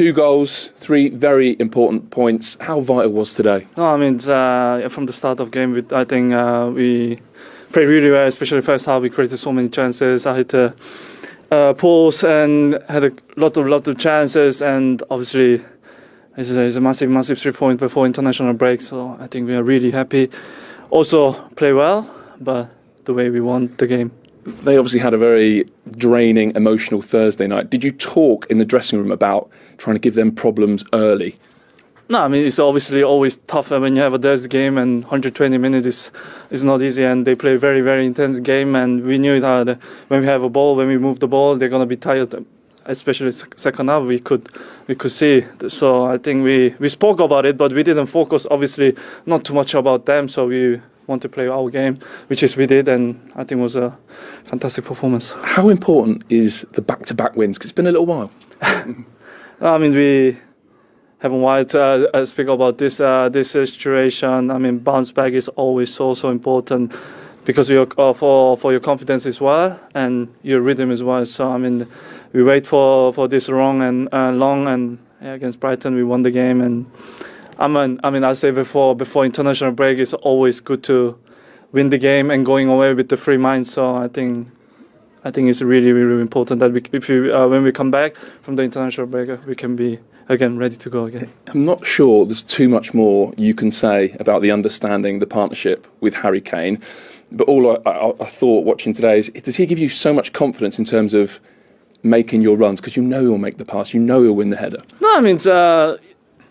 2 goals, 3 very important points. How vital was today? No, I mean, from the start of game, I think we played really well, especially first half. We created so many chances. I hit a post and had a lot of chances, and obviously it's a massive 3-point before international break. So I think we are really happy. Also play well, but the way we won the game. They obviously had a very draining, emotional Thursday night. Did you talk in the dressing room about trying to give them problems early? No, I mean, it's obviously always tough when you have a Thursday game, and 120 minutes is not easy, and they play a very, very intense game, and we knew that when we have a ball, when we move the ball, they're going to be tired, especially second half, we could see. So I think we spoke about it, but we didn't focus, obviously, not too much about them, so we want to play our game, which is we did, and I think it was a fantastic performance. How important is the back-to-back wins? Because it's been a little while. I mean, we haven't wanted to speak about this situation. I mean, bounce back is always so important because for your confidence as well and your rhythm as well. So I mean, we wait for this long and against Brighton we won the game, and I mean I say before international break it's always good to win the game and going away with the free mind. So I think it's really, really important that when we come back from the international break, we can be again ready to go again. I'm not sure there's too much more you can say about the understanding, the partnership with Harry Kane, but all I thought watching today is, does he give you so much confidence in terms of making your runs? Because you know he'll make the pass, you know he'll win the header. No, I mean,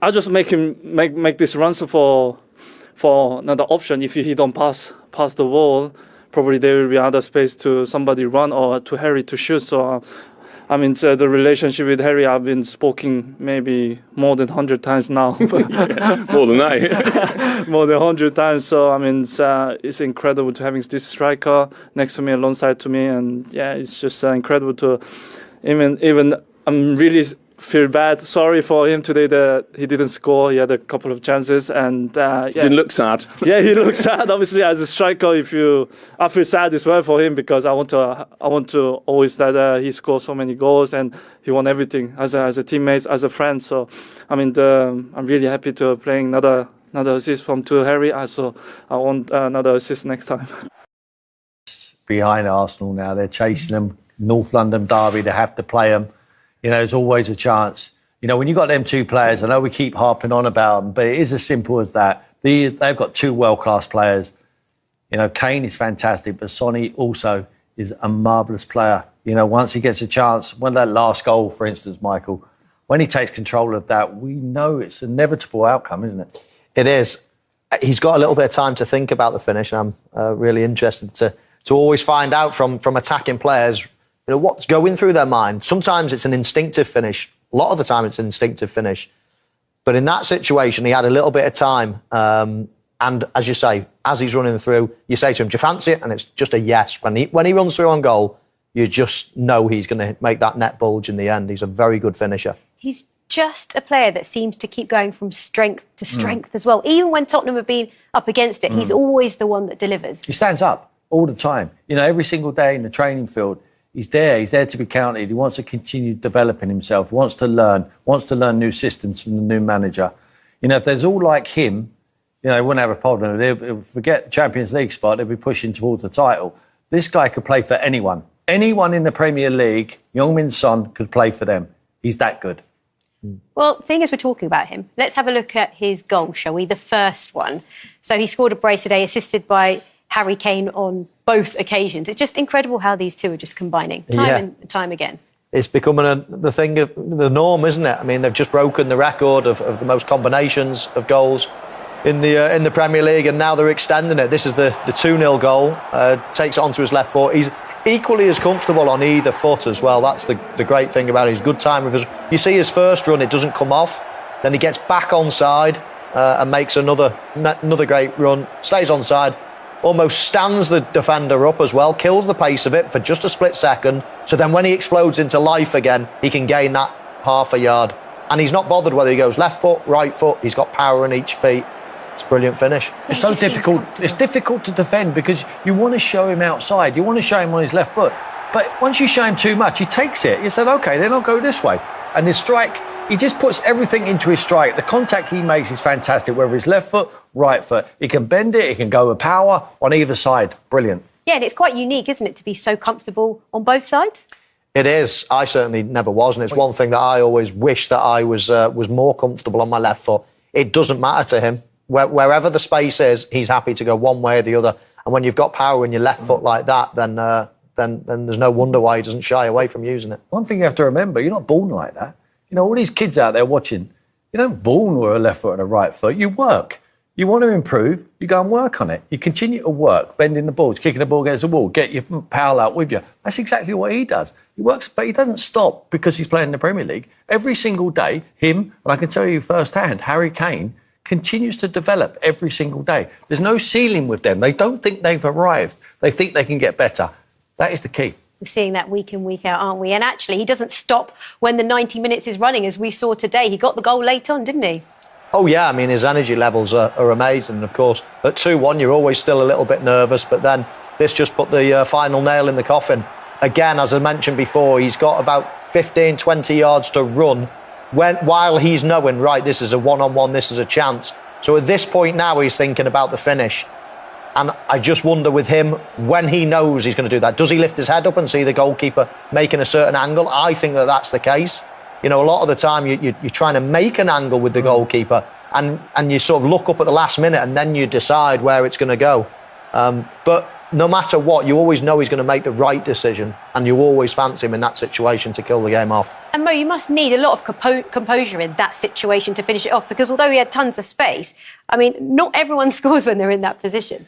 I just make him make this runs for another option. If he don't pass the ball, probably there will be other space to somebody run or to Harry to shoot. So, I mean, the relationship with Harry, I've been speaking maybe more than 100 times now. Yeah, more than that. More than 100 times. So, I mean, it's incredible to having this striker next to me, alongside to me. And, yeah, it's just incredible to even I'm really feel bad. Sorry for him today that he didn't score. He had a couple of chances, and He didn't look sad. Yeah, he looks sad. Obviously, as a striker, I feel sad as well for him because I want to always that he scores so many goals and he won everything as a teammate, as a friend. So, I mean, I'm really happy to playing another assist from to Harry. So I want another assist next time. Behind Arsenal now, they're chasing them. North London derby, they have to play them. You know, there's always a chance. You know, when you've got them 2 players, I know we keep harping on about them, but it is as simple as that. They've got 2 world-class players. You know, Kane is fantastic, but Sonny also is a marvellous player. You know, once he gets a chance, when that last goal, for instance, Michael, when he takes control of that, we know it's an inevitable outcome, isn't it? It is. He's got a little bit of time to think about the finish, and I'm really interested to always find out from attacking players, you know, what's going through their mind. Sometimes it's an instinctive finish. A lot of the time it's an instinctive finish. But in that situation, he had a little bit of time. And as you say, as he's running through, you say to him, do you fancy it? And it's just a yes. When he runs through on goal, you just know he's going to make that net bulge in the end. He's a very good finisher. He's just a player that seems to keep going from strength to strength as well. Even when Tottenham have been up against it, he's always the one that delivers. He stands up all the time. You know, every single day in the training field, he's there to be counted. He wants to continue developing himself, wants to learn new systems from the new manager. You know, if there's all like him, you know, they wouldn't have a problem. They'll forget the Champions League spot, they'll be pushing towards the title. This guy could play for anyone. Anyone in the Premier League, Heung-min Son could play for them. He's that good. Well, seeing as we're talking about him, let's have a look at his goal, shall we? The first one. So he scored a brace today, assisted by Harry Kane on both occasions. It's just incredible how these two are just combining time and time again. It's becoming the norm, isn't it? I mean, they've just broken the record of the most combinations of goals in the Premier League, and now they're extending it. This is the 2-0 goal. Takes it onto his left foot. He's equally as comfortable on either foot as well. That's the great thing about it. He's good time with his. You see his first run, it doesn't come off. Then he gets back onside and makes another great run. Stays onside. Almost stands the defender up as well, kills the pace of it for just a split second. So then when he explodes into life again, he can gain that half a yard. And he's not bothered whether he goes left foot, right foot. He's got power in each feet. It's a brilliant finish. It's so difficult. It's difficult to defend because you want to show him outside. You want to show him on his left foot. But once you show him too much, he takes it. You said, OK, then I'll go this way. And his strike He just puts everything into his strike. The contact he makes is fantastic, whether it's left foot, right foot. He can bend it, he can go with power on either side. Brilliant. Yeah, and it's quite unique, isn't it, to be so comfortable on both sides? It is. I certainly never was, and it's one thing that I always wish that I was more comfortable on my left foot. It doesn't matter to him. Wherever the space is, he's happy to go one way or the other. And when you've got power in your left foot like that, then there's no wonder why he doesn't shy away from using it. One thing you have to remember, you're not born like that. You know, all these kids out there watching, you don't born with a left foot and a right foot. You work. You want to improve, you go and work on it. You continue to work, bending the balls, kicking the ball against the wall, get your pal out with you. That's exactly what he does. He works, but he doesn't stop because he's playing in the Premier League. Every single day, him, and I can tell you firsthand, Harry Kane, continues to develop every single day. There's no ceiling with them. They don't think they've arrived. They think they can get better. That is the key. We're seeing that week in, week out, aren't we? And actually, he doesn't stop when the 90 minutes is running, as we saw today. He got the goal late on, didn't he? Oh, yeah. I mean, his energy levels are amazing. And, of course, at 2-1, you're always still a little bit nervous. But then this just put the final nail in the coffin. Again, as I mentioned before, he's got about 15, 20 yards to run while he's knowing, right, this is a one-on-one, this is a chance. So at this point now, he's thinking about the finish. And I just wonder with him, when he knows he's going to do that, does he lift his head up and see the goalkeeper making a certain angle? I think that that's the case. You know, a lot of the time you're trying to make an angle with the goalkeeper and you sort of look up at the last minute and then you decide where it's going to go. But no matter what, you always know he's going to make the right decision and you always fancy him in that situation to kill the game off. And Mo, you must need a lot of composure in that situation to finish it off, because although he had tons of space, I mean, not everyone scores when they're in that position.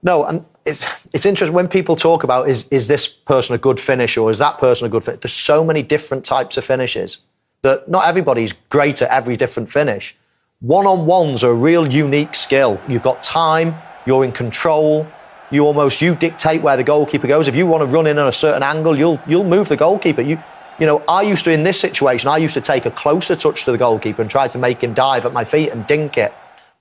No, and it's interesting when people talk about is this person a good finisher or is that person a good finisher? There's so many different types of finishes that not everybody's great at every different finish. One-on-ones are a real unique skill. You've got time, you're in control, you dictate where the goalkeeper goes. If you want to run in at a certain angle, you'll move the goalkeeper. You know, I used to, in this situation, I used to take a closer touch to the goalkeeper and try to make him dive at my feet and dink it.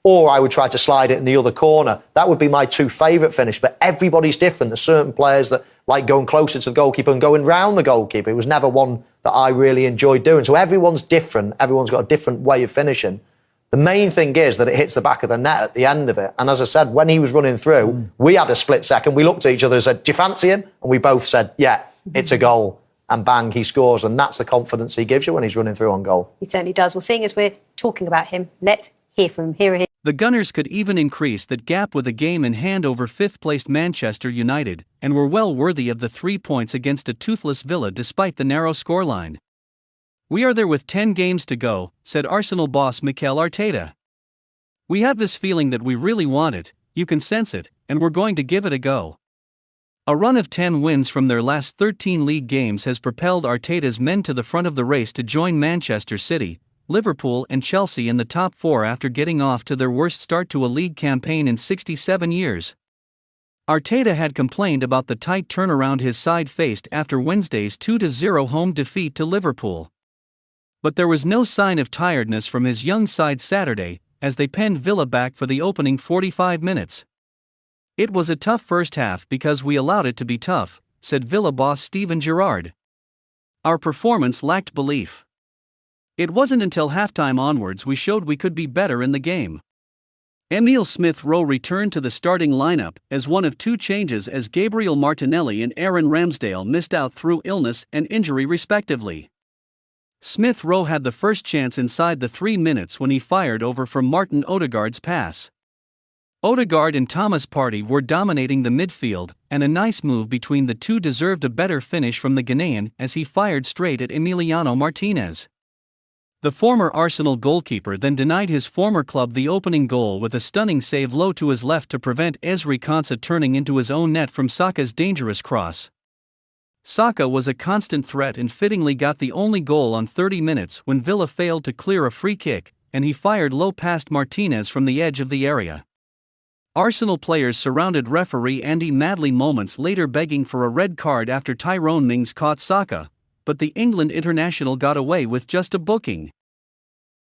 Or I would try to slide it in the other corner. That would be my two favourite finish. But everybody's different. There's certain players that like going closer to the goalkeeper and going round the goalkeeper. It was never one that I really enjoyed doing. So everyone's different. Everyone's got a different way of finishing. The main thing is that it hits the back of the net at the end of it. And as I said, when he was running through, we had a split second. We looked at each other and said, do you fancy him? And we both said, yeah, it's a goal. And bang, he scores. And that's the confidence he gives you when he's running through on goal. He certainly does. Well, seeing as we're talking about him, let's hear from him. Here he is. The Gunners could even increase that gap with a game in hand over fifth-placed Manchester United, and were well worthy of the 3 points against a toothless Villa despite the narrow scoreline. "We are there with 10 games to go," said Arsenal boss Mikel Arteta. "We have this feeling that we really want it, you can sense it, and we're going to give it a go." A run of 10 wins from their last 13 league games has propelled Arteta's men to the front of the race to join Manchester City, Liverpool and Chelsea in the top 4 after getting off to their worst start to a league campaign in 67 years. Arteta had complained about the tight turnaround his side faced after Wednesday's 2-0 home defeat to Liverpool. But there was no sign of tiredness from his young side Saturday, as they penned Villa back for the opening 45 minutes. "It was a tough first half because we allowed it to be tough," said Villa boss Steven Gerrard. "Our performance lacked belief. It wasn't until halftime onwards we showed we could be better in the game." Emile Smith-Rowe returned to the starting lineup as one of 2 changes as Gabriel Martinelli and Aaron Ramsdale missed out through illness and injury respectively. Smith-Rowe had the first chance inside the 3 minutes when he fired over from Martin Odegaard's pass. Odegaard and Thomas Partey were dominating the midfield, and a nice move between the two deserved a better finish from the Ghanaian as he fired straight at Emiliano Martinez. The former Arsenal goalkeeper then denied his former club the opening goal with a stunning save low to his left to prevent Ezri Konsa turning into his own net from Saka's dangerous cross. Saka was a constant threat and fittingly got the only goal on 30 minutes when Villa failed to clear a free kick, and he fired low past Martinez from the edge of the area. Arsenal players surrounded referee Andy Madley moments later begging for a red card after Tyrone Mings caught Saka, but the England international got away with just a booking.